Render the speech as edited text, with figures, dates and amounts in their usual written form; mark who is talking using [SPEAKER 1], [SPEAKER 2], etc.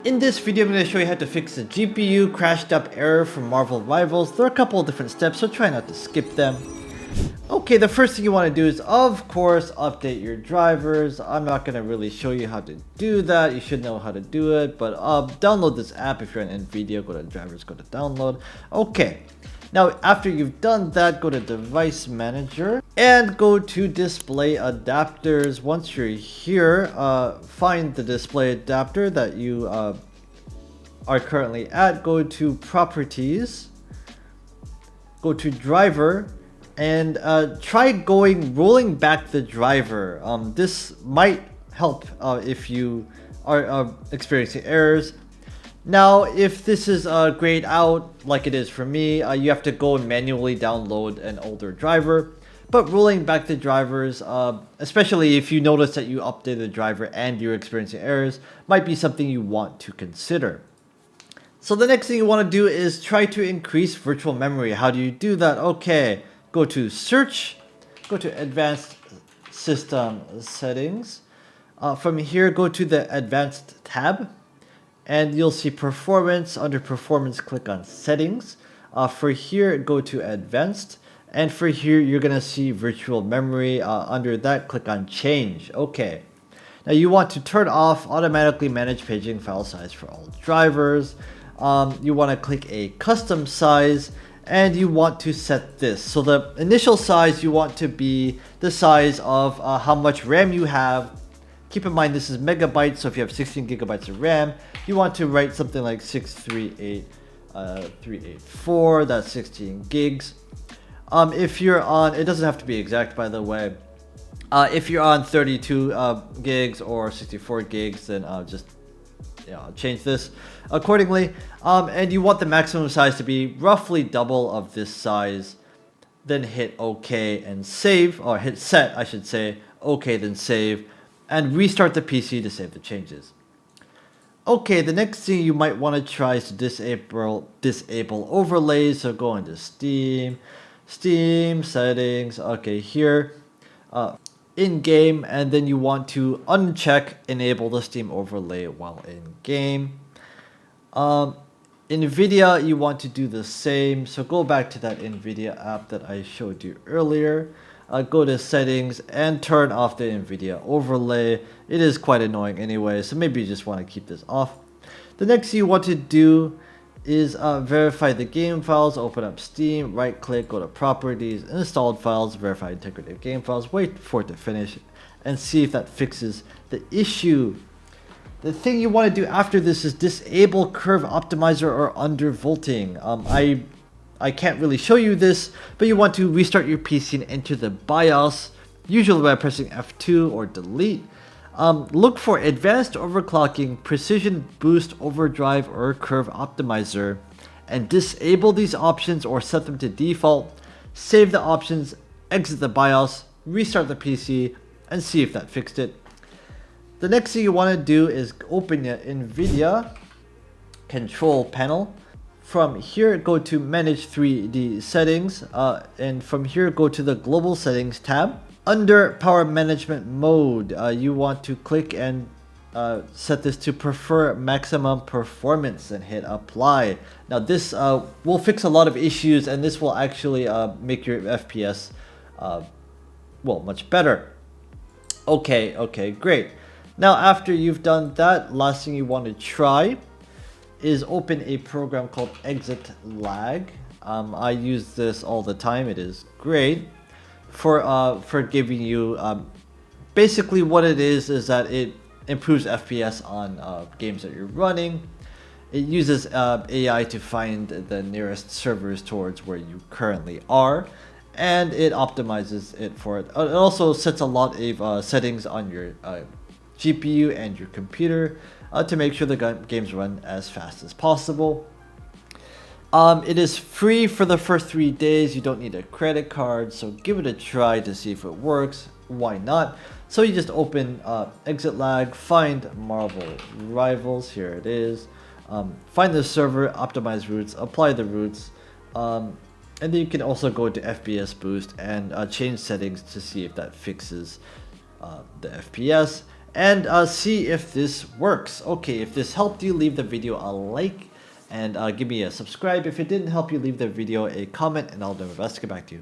[SPEAKER 1] In this video, I'm going to show you how to fix the GPU crashed up error from Marvel Rivals. There are a couple of different steps, so try not to skip them. Okay, the first thing you want to do is, of course, update your drivers. I'm not going to really show you how to do that. You should know how to do it, but download this app if you're on Nvidia. Go to drivers, go to download. Okay. Now, after you've done that, go to Device Manager and go to Display Adapters. Once you're here, find the display adapter that you are currently at. Go to Properties, go to Driver, and try rolling back the driver. This might help if you are experiencing errors. Now, if this is grayed out like it is for me, you have to go and manually download an older driver. But rolling back the drivers, especially if you notice that you updated the driver and you're experiencing errors, might be something you want to consider. So the next thing you want to do is try to increase virtual memory. How do you do that? Okay, go to Search, go to Advanced System Settings. From here, go to the Advanced tab. And you'll see Performance. Under Performance, click on Settings. For here, go to Advanced. And for here, you're going to see Virtual Memory. Under that, click on Change. Okay. Now you want to turn off Automatically Manage Paging File Size for all drivers. You want to click a Custom Size. And you want to set this. So the initial size you want to be the size of how much RAM you have. Keep in mind this is megabytes, so if you have 16 gigabytes of RAM, you want to write something like 638384, that's 16 gigs. If you're on, it doesn't have to be exact by the way, if you're on 32 gigs or 64 gigs, then just change this accordingly. And you want the maximum size to be roughly double of this size. Then hit OK and save, or hit set I should say, OK then save. And restart the PC to save the changes. Okay, the next thing you might want to try is to disable overlays. So go into Steam settings. Okay, here, in game, and then you want to uncheck enable the Steam overlay while in game. Nvidia, you want to do the same. So go back to that Nvidia app that I showed you earlier. Go to settings and turn off the Nvidia overlay. It is quite annoying anyway, so maybe you just want to keep this off. The next thing you want to do is verify the game files. Open up Steam, right click, go to properties, installed files, verify integrity of game files, wait for it to finish, and see if that fixes the issue. The thing you want to do after this is disable curve optimizer or undervolting. I can't really show you this, but you want to restart your PC and enter the BIOS, usually by pressing F2 or delete. Look for advanced overclocking, precision boost overdrive, or curve optimizer, and disable these options or set them to default. Save the options, exit the BIOS, restart the PC, and see if that fixed it. The next thing you want to do is open your Nvidia control panel. From here, go to Manage 3D Settings, and from here, go to the Global Settings tab. Under Power Management Mode, you want to click and set this to Prefer Maximum Performance and hit Apply. Now this will fix a lot of issues, and this will actually make your FPS much better. Okay, great. Now after you've done that, last thing you want to try is open a program called Exit Lag. I use this all the time. It is great for giving you basically what it is that it improves FPS on games that you're running. It uses AI to find the nearest servers towards where you currently are, and it optimizes it for it. It also sets a lot of settings on your GPU and your computer to make sure the games run as fast as possible. It is free for the first 3 days. You don't need a credit card, so give it a try to see if it works. Why not? So you just open Exit Lag, find Marvel Rivals, here it is. Find the server, optimize routes, apply the routes, and then you can also go to FPS Boost and change settings to see if that fixes the FPS. and see if this works. Okay, if this helped you, leave the video a like and give me a subscribe. If it didn't help you, leave the video a comment and I'll do my best to get back to you.